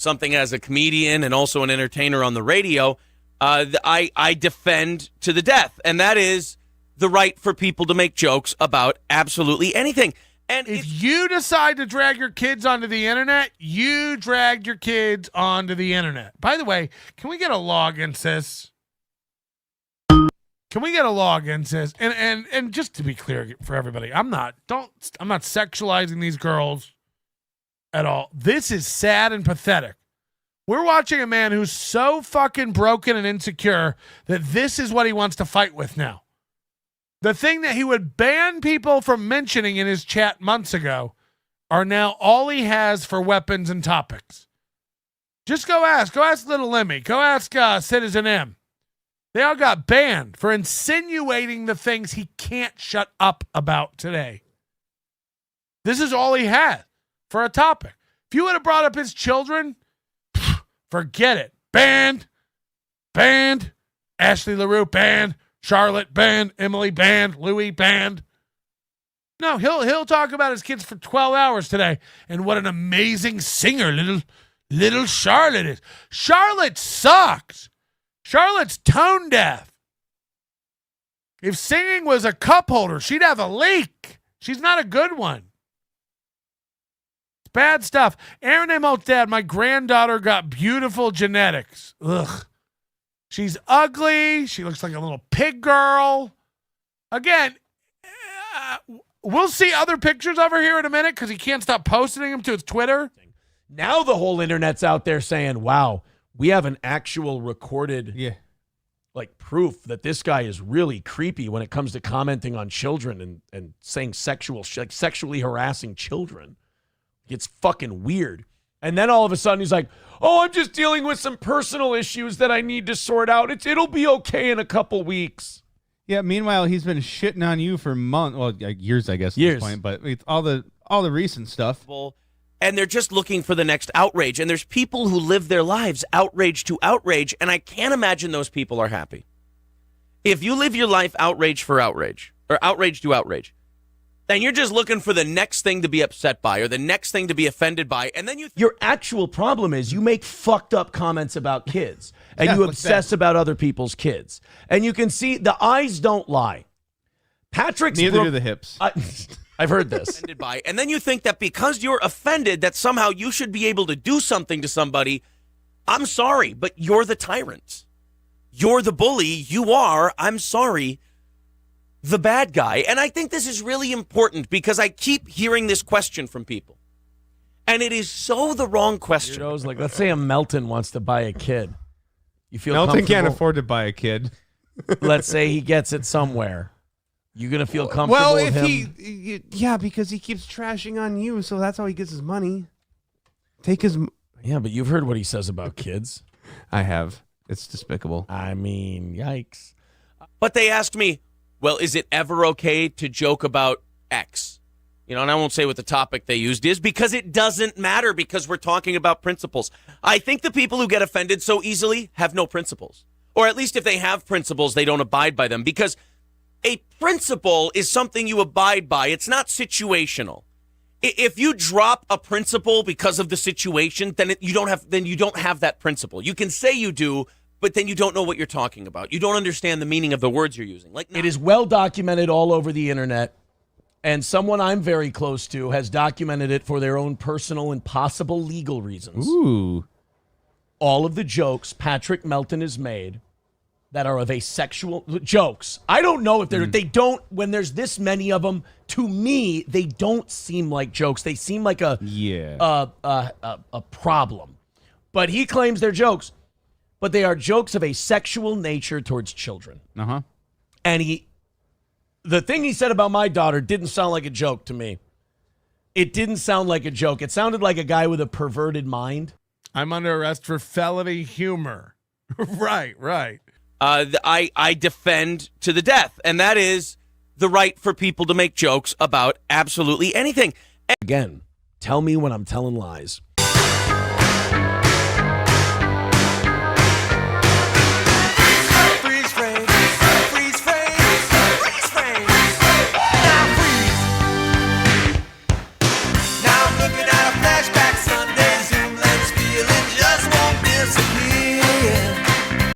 something as a comedian and also an entertainer on the radio, I defend to the death, and that is the right for people to make jokes about absolutely anything. And if you decide to drag your kids onto the internet, you dragged your kids onto the internet. By the way, can we get a login, sis? Can we get a login, sis? And just to be clear for everybody, I'm not sexualizing these girls at all. This is sad and pathetic. We're watching a man who's so fucking broken and insecure that this is what he wants to fight with now. The thing that he would ban people from mentioning in his chat months ago are now all he has for weapons and topics. Just go ask Little Lemmy. Go ask Citizen M. They all got banned for insinuating the things he can't shut up about today. This is all he had for a topic. If you would have brought up his children, forget it. Banned. Ashley LaRue, banned. Charlotte, banned. Emily, banned. Louis, banned. No, he'll talk about his kids for 12 hours today and what an amazing singer little Charlotte is. Charlotte sucks. Charlotte's tone deaf. If singing was a cup holder, she'd have a leak. She's not a good one. It's bad stuff. Aaron Imholte, Dad, my granddaughter got beautiful genetics. Ugh. She's ugly. She looks like a little pig girl. Again, we'll see other pictures of her here in a minute because he can't stop posting them to his Twitter. Now the whole internet's out there saying, wow, we have an actual recorded proof that this guy is really creepy when it comes to commenting on children and saying sexually harassing children. It's fucking weird. And then all of a sudden he's like, oh, I'm just dealing with some personal issues that I need to sort out. It'll be okay in a couple weeks. Yeah, meanwhile, he's been shitting on you for months, years, I guess, at years. this point. But with all the recent stuff. And they're just looking for the next outrage. And there's people who live their lives outrage to outrage, and I can't imagine those people are happy. If you live your life outrage for outrage, or outrage to outrage, then you're just looking for the next thing to be upset by or the next thing to be offended by. And then your actual problem is you make fucked up comments about kids and you obsess about other people's kids. And you can see the eyes don't lie. Neither do the hips. I've heard this. Offended by. And then you think that because you're offended that somehow you should be able to do something to somebody. I'm sorry, but you're the tyrant. You're the bully. You are, I'm sorry, the bad guy. And I think this is really important because I keep hearing this question from people. And it is so the wrong question. Like, let's say a Melton wants to buy a kid. You feel Melton can't afford to buy a kid. Let's say he gets it somewhere. You going to feel comfortable with him? Yeah, because he keeps trashing on you, so that's how he gets his money. Take his... Yeah, but you've heard what he says about kids. I have. It's despicable. I mean, yikes. But they asked me, well, is it ever okay to joke about X? You know, and I won't say what the topic they used is because it doesn't matter because we're talking about principles. I think the people who get offended so easily have no principles. Or at least if they have principles, they don't abide by them because a principle is something you abide by. It's not situational. If you drop a principle because of the situation, then you don't have that principle. You can say you do, but then you don't know what you're talking about. You don't understand the meaning of the words you're using. It is well documented all over the internet, and someone I'm very close to has documented it for their own personal and possible legal reasons. Ooh. All of the jokes Patrick Melton has made that are of a sexual jokes. I don't know if they don't, when there's this many of them, to me, they don't seem like jokes. They seem like a problem. But he claims they're jokes. But they are jokes of a sexual nature towards children. Uh-huh. And the thing he said about my daughter didn't sound like a joke to me. It didn't sound like a joke. It sounded like a guy with a perverted mind. I'm under arrest for felony humor. Right. I defend to the death, and that is the right for people to make jokes about absolutely anything. Again, tell me when I'm telling lies.